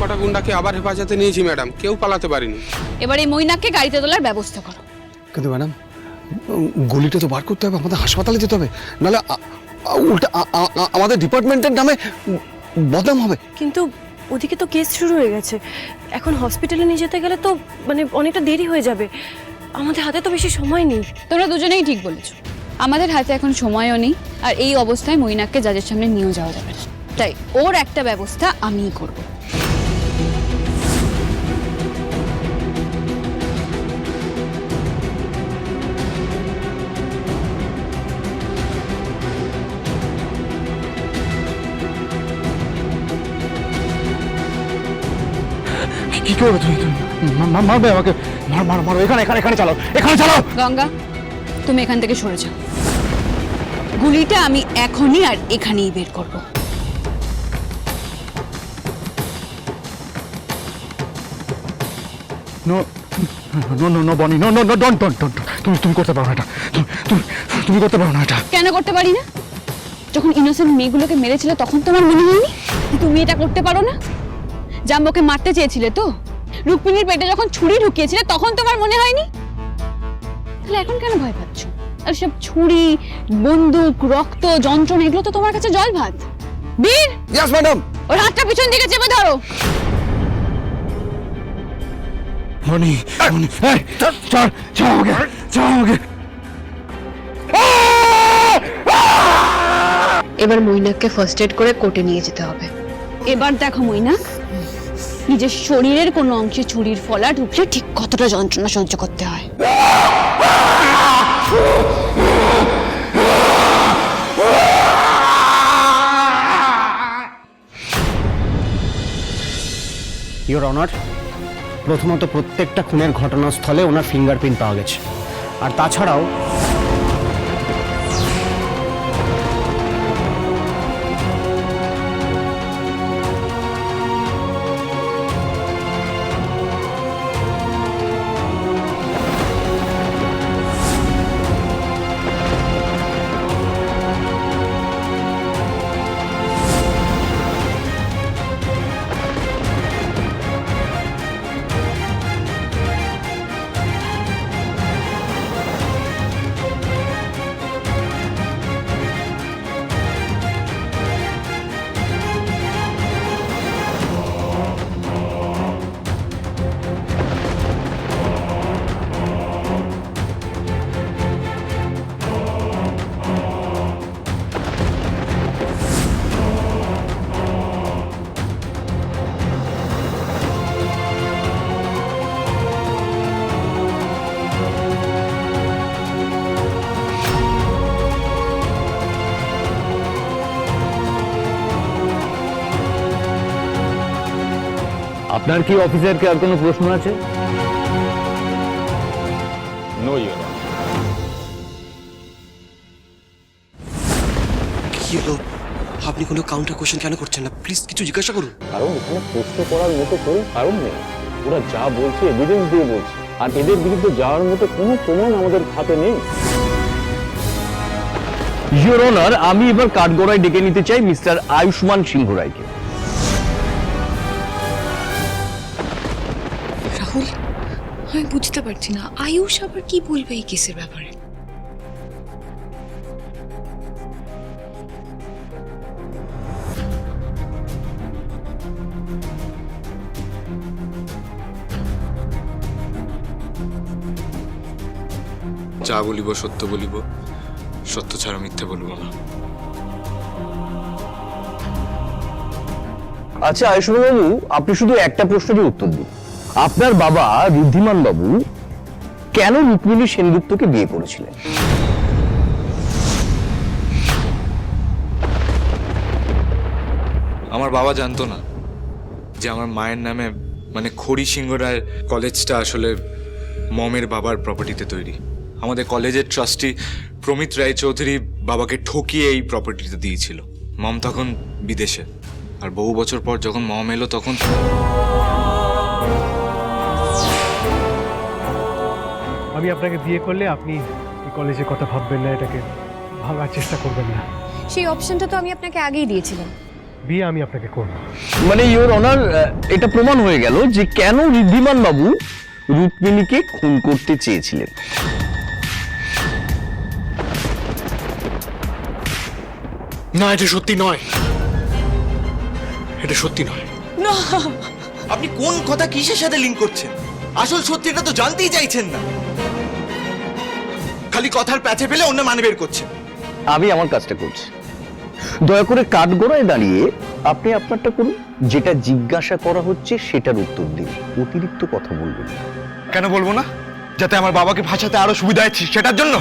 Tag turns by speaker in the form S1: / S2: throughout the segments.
S1: কটা গুন্ডাকে আবার হেফাজতে নিয়েছি ম্যাডাম, কেউ পালাতে পারেনি।
S2: এবার এই মৈনাককে গাড়িতে তোলার ব্যবস্থা করো।
S3: কিন্তু ম্যাডাম, গুলিটা তো বার করতে হবে, আমাদের হাসপাতালে যেতে হবে, নাহলে উল্টা আমাদের ডিপার্টমেন্টের নামে বদনাম হবে।
S4: কিন্তু ওদিকে তো কেস শুরু হয়ে গেছে, এখন হসপিটালে নিয়ে যেতে গেলে তো মানে অনেকটা দেরি হয়ে যাবে, আমাদের হাতে তো বেশি সময় নেই।
S2: তোমরা দুজনেই ঠিক বলেছো, আমাদের হাতে এখন সময়ও নেই, আর এই অবস্থায় মৈনাককে জাজের সামনে নিয়েও যাওয়া যাবে না। তাই ওর একটা ব্যবস্থা আমিই করব।
S3: কি করবে তুমি? মারবে আমাকে? মারো, এখানে চালাও, এখানে চালাও।
S2: গঙ্গা, তুমি এখান থেকে সরে যাও। গুলিটা আমি এখনই আর এখানেই বের করব।
S3: No no no no Bonny, no no no, don't don't don't. তুমি করতে পারো না এটা, তুমি করতে পারো না এটা।
S2: কেন করতে পারি না? যখন ইনোসেন্ট মেয়েগুলোকে মেরেছিলে তখন তোমার মনে হয়নি যে তুমি এটা করতে পারো না? জাম্বোকে মারতে চেয়েছিলে তো, রুক্মিণীর পেটে যখন ছুরি ঢুকিয়েছিলে তখন তোমার মনে হয়নি? তাহলে এখন কেন ভয় পাচ্ছ? আর সব ছুরি, বন্দুক, রক্ত, যন্ত্রণা এগুলো তো তোমার কাছে জল ভাত। বীর,
S3: ইয়েস ম্যাডাম।
S2: ওর হাতটা পিছন দিকে চেপে ধরো।
S3: বনি, বনি, এই ছাড়, ছাড় আমাকে, ছাড় আমাকে।
S2: এবার মৈনাককে ফার্স্ট এড করে কোর্টে নিয়ে যেতে হবে। এবার দেখো মৈনাক, নিজের শরীরের কোনো অংশে ছুরির ফলা ঢুকলে ঠিক কতটা যন্ত্রণা সহ্য করতে হয়।
S5: ইওর অনার, প্রথমত প্রত্যেকটা খুনের ঘটনাস্থলে ওনার ফিঙ্গারপ্রিন্ট পাওয়া গেছে, আর তাছাড়াও
S6: আপনার কি অফিসারকে আর কোনো প্রশ্ন আছে?
S1: No your honour.
S7: কি হলো? আপনি কোনো কাউন্টার কোশ্চেন কেন করছেন না? প্লিজ কিছু জিজ্ঞাসা করুন।
S6: কারণ এখানে প্রশ্ন করার মতো কোনো কারণ নেই। ওরা যা বলছে এভিডেন্স দিয়ে বলছে, আর এদের বিরুদ্ধে যাওয়ার মতো কোনো প্রমাণ আমাদের হাতে নেই। ইওর অনার, আমি এবার কাঠগড়ায় ডেকে নিতে চাই মিস্টার আয়ুষ্মান সিংহ রায়কে।
S8: রাহুল, আমি বুঝতে পারছি না আয়ুষ আবার কি বলবে এই কেসের ব্যাপারে।
S9: যা বলিব সত্য বলিব, সত্য ছাড়া মিথ্যে বলবো না।
S6: আচ্ছা আয়ুষ্মান বাবু, আপনি শুধু একটা প্রশ্নেরই উত্তর দিন। আপনার বাবা ঋদ্ধিমান বাবু কেন রুক্মিণী সেনগুপ্তকে বিয়ে করেছিলেন?
S9: আমার বাবা জানতো না যে আমার মায়ের নামে মানে খড়ি সিংহ রায়ের কলেজটা আসলে মমের বাবার প্রপার্টিতে তৈরি। আমাদের কলেজের ট্রাস্টি প্রমিত রায়চৌধুরী বাবাকে ঠকিয়ে এই প্রপার্টিতে দিয়েছিল। মম তখন বিদেশে, আর বহু বছর পর যখন মম এলো তখন
S10: আমি আপনাকে বিয়ে করলে আপনি এই কলেজের কথা ভাববেন না, এটাকে ভাঙার চেষ্টা করবেন না।
S8: সেই অপশনটা তো আমি আপনাকে আগেই দিয়েছিলাম,
S10: বিয়ে আমি আপনাকে করব।
S6: মানে ইওর অনার, এটা প্রমাণ হয়ে গেল যে কেন ঋদ্ধিমান বাবু রুক্মিণীকে খুন করতে চেয়েছিলেন।
S7: না, এটা সত্যি নয়, এটা সত্যি নয়।
S2: না,
S7: আপনি কোন কথা কিসের সাথে লিংক করছেন? আসল সত্যিটা তো জানতেই চাইছেন না, খালি কথার প্যাচে ফেলে অন্য মানে বের করছেন।
S6: আমি আমার কাজটা করছি, দয়া করে কাঠগড়ায় দাঁড়িয়ে আপনি আপনারটা করুন, যেটা জিজ্ঞাসা করা হচ্ছে সেটার উত্তর দিন, অতিরিক্ত কথা বলবেন না।
S3: কেন বলবো না? যাতে আমার বাবাকে ভাষাতে আরো সুবিধা হচ্ছে সেটার জন্য।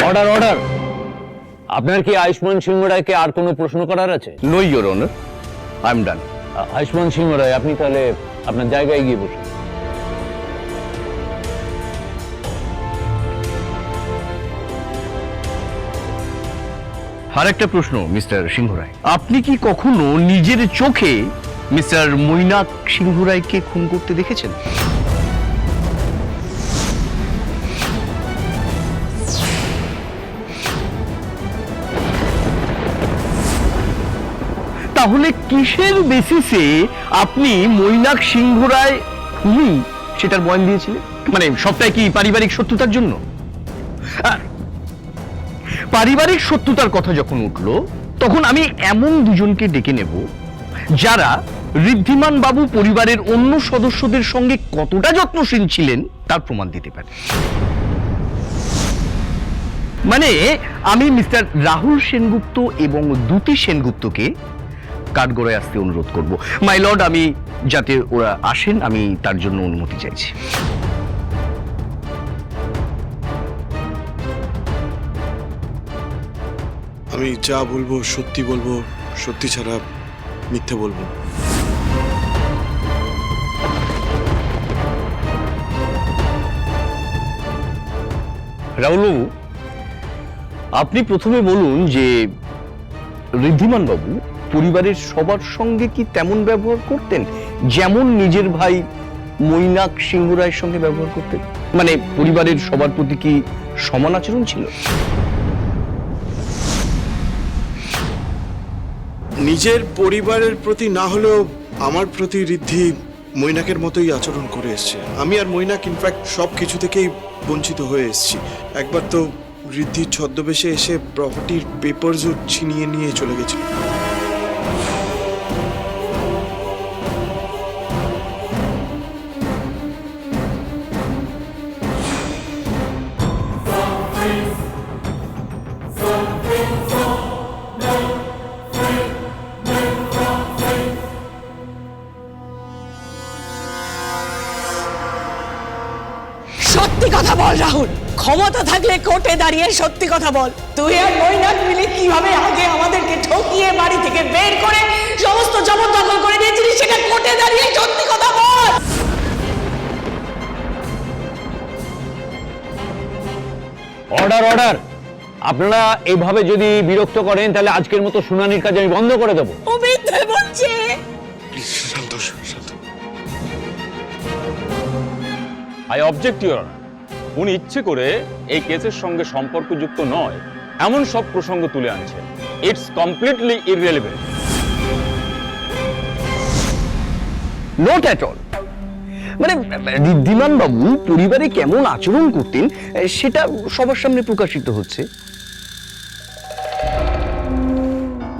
S6: Order order. আপনার কি আয়ুষ্মান সিংহ রায়কে আর কোনো প্রশ্ন করার আছে? No your honour, I am done. Ayushman Singh Roy, আপনি তাহলে আপনার জায়গায় গিয়ে বসুন। আরেকটা প্রশ্ন মিস্টার সিংহ রায়, আপনি কি কখনো নিজের চোখে মিস্টার মৈনাক সিংহ রায়কে খুন করতে দেখেছেন? তাহলে কিসের বেসিসে আপনি মৈনাক সিংহ রায় খুনি সেটার বয়ান দিয়েছিলেন? মানে সবটাই কি পারিবারিক শত্রুতার জন্য? পারিবারিক শত্রুতার কথা যখন উঠলো, তখন আমি এমন দুজনকে ডেকে নেব যারা ঋদ্ধিমান বাবু পরিবারের অন্য সদস্যদের সঙ্গে কতটা যত্নশীল ছিলেন তার প্রমাণ দিতে পারে। মানে আমি মিস্টার রাহুল সেনগুপ্ত এবং দ্যুতি সেনগুপ্তকে কাঠগড়ায় আসতে অনুরোধ করব। মাই লর্ড, আমি যাতে ওরা আসেন আমি তার জন্য অনুমতি চাইছি।
S11: আমি যা বলবো সত্যি বলবো, সত্যি ছাড়া মিথ্যে বলবো না।
S6: রাহুলবাবু, আপনি প্রথমে বলুন যে ঋদ্ধিমান বাবু পরিবারের সবার সঙ্গে কি তেমন ব্যবহার করতেন যেমন নিজের ভাই মৈনাক সিংহ রায়ের সঙ্গে ব্যবহার করতেন? মানে পরিবারের সবার প্রতি কি সমান আচরণ ছিল?
S11: নিজের পরিবারের প্রতি না হলেও আমার প্রতি ঋদ্ধি মৈনাকের মতোই আচরণ করে এসছে। আমি আর মৈনাক ইনফ্যাক্ট সব কিছু থেকেই বঞ্চিত হয়ে এসেছি। একবার তো ঋদ্ধির ছদ্মবেশে এসে প্রপার্টির পেপারসও ছিনিয়ে নিয়ে চলে গেছিল।
S12: সত্যি কথা বল রাহুল, ক্ষমতা থাকলে কোর্টে দাঁড়িয়ে সত্যি কথা বল। তুই আর মৈনাক মিলে কিভাবে আগে আমাদেরকে ঠকিয়ে বাড়ি থেকে বের করে সমস্ত জবরদখল করে নিয়েছিলি, সেটা কোর্টে দাঁড়িয়ে সত্যি কথা বল।
S6: Order order. আপনারা এইভাবে যদি বিরক্ত করেন তাহলে আজকের মতো শুনানির কাজ আমি বন্ধ করে দেবো।
S12: ও মিথ্যে বলছে।
S11: প্লিজ শান্ত শান্ত।
S1: I object your honour. উনি ইচ্ছে করে এই কেসের সঙ্গে সম্পর্কযুক্ত নয় এমন সব প্রসঙ্গ তুলে আনছেন। It's completely irrelevant.
S6: Not at all. মানে ঋদ্ধিমান বাবু পরিবারে কেমন আচরণ করতেন সেটা সবার সামনে প্রকাশিত হচ্ছে।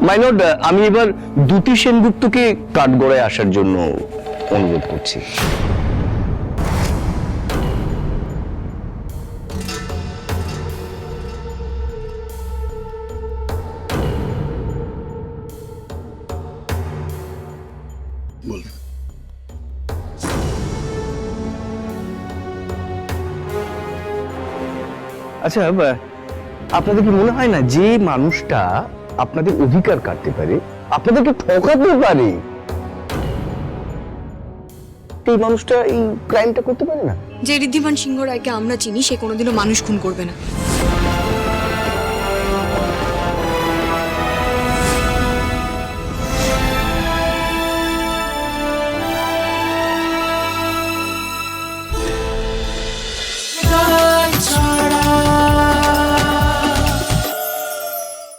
S6: মাই লর্ড, আমি এবার দ্যুতি সেনগুপ্তকে কাঠগড়ায় আসার জন্য অনুরোধ করছি।
S11: বলুন।
S6: আচ্ছা, আপনাদের কি মনে হয় না যে মানুষটা আপনাদের অধিকার কাটতে পারে, আপনাদেরকে ঠকাতে পারে, এই মানুষটা এই ক্রাইমটা করতে পারে না?
S8: যে ঋদ্ধিমান সিংহ রায়কে আমরা চিনি সে কোনোদিনও মানুষ খুন করবে না।